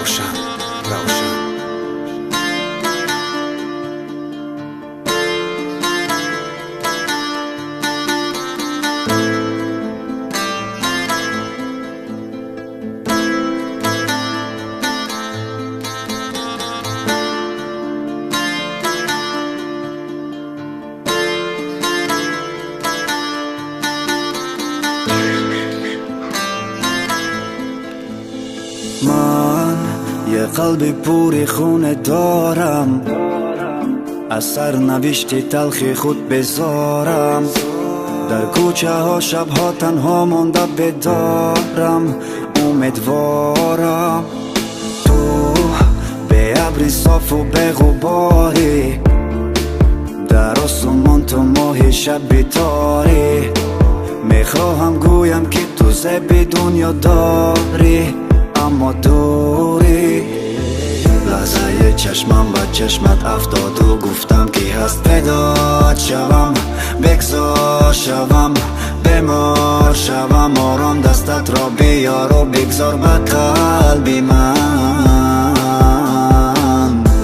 روشن من یه قلبی پوری خونه دارم، از سرنوشت تلخی خود بذارم. در کوچه ها شبها تنها مانده بدارم، امیدوارم تو به ابری صاف و به غباری، در آسمان تو ماه شب تاری. میخواهم گویم که تو زبی دنیا داری اما دوری. لحظه چشمم و چشمت افتاد و گفتم که هست پیدا شوم، بگذار شوم، بمار شوم. آرام دستت را بیار و بگذار به قلبی من.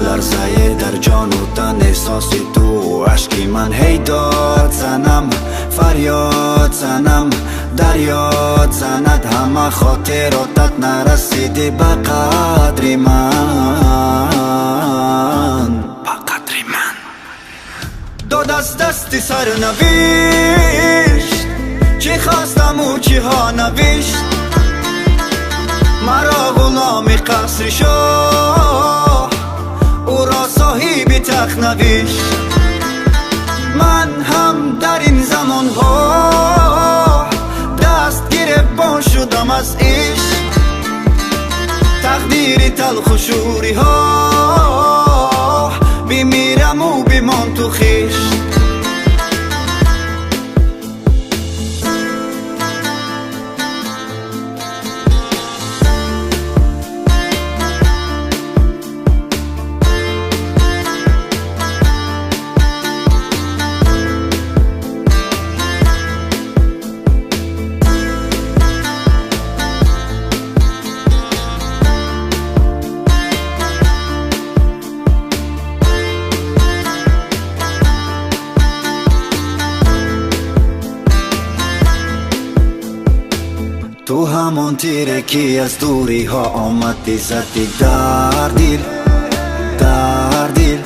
لرزه در جان و تن احساسی تو، عشقی من هی داد زنم، فریاد زنم، دریاد زند. همه خاطراتت نرسیدی به قدر من، به قدر من. داد از دستی سرنوشت، چی خواستم و چی ها نوشت. مرا غلام قصر شاه، او را صاحب تخت نوشت. من هم در این زمان ها دست گریبان شدم از عشق. تقدیر تلخ و شوری ها، بمیرم و بمان تو خشت. تو همون تیره که از دوری ها آمدی زدی در دل، در دل.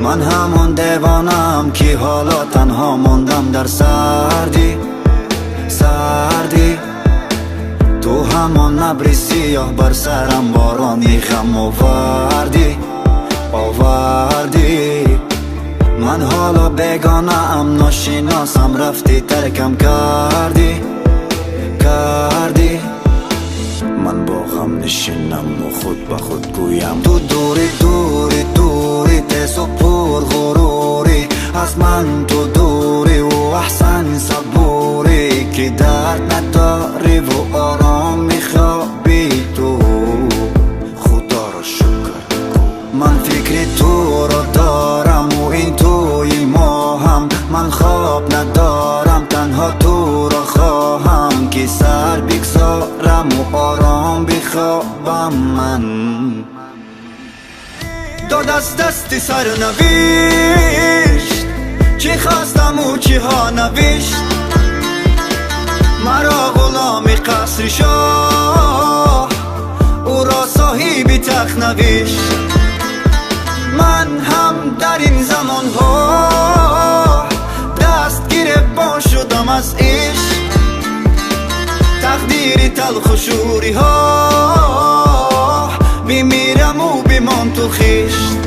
من همون دیوانم که حالا تنها موندم در سردی، سردی. تو همون ابر سیاه بر سرم بارانی غم آوردی، آوردی. من حالا بیگانه ام، ناشناسم، رفتی ترکم کردی، کردی. من با غم نشینم و خود به خود گویم تو دوری دوری دوری، تیز و پر غروری. از من تو دوری و احسن صبوری، که درد نداری و آرام میخوابی تو. خدا را شکر من فکر تو را دارم و این توی ماهم. من خواب ندارم، تنها تو را خواهم، که سر بگذارم و آرام بخوابم من. داد از دستی سرنوشت، چی خواستم و چی ها نوشت. مرا غلام قصر شاه، او را صاحب تخت نوشت. من هم در این زمان ها دست گریبان شدم از عشق. تقدیر تلخ و شوری ها، بمیرم و بمان تو خشت.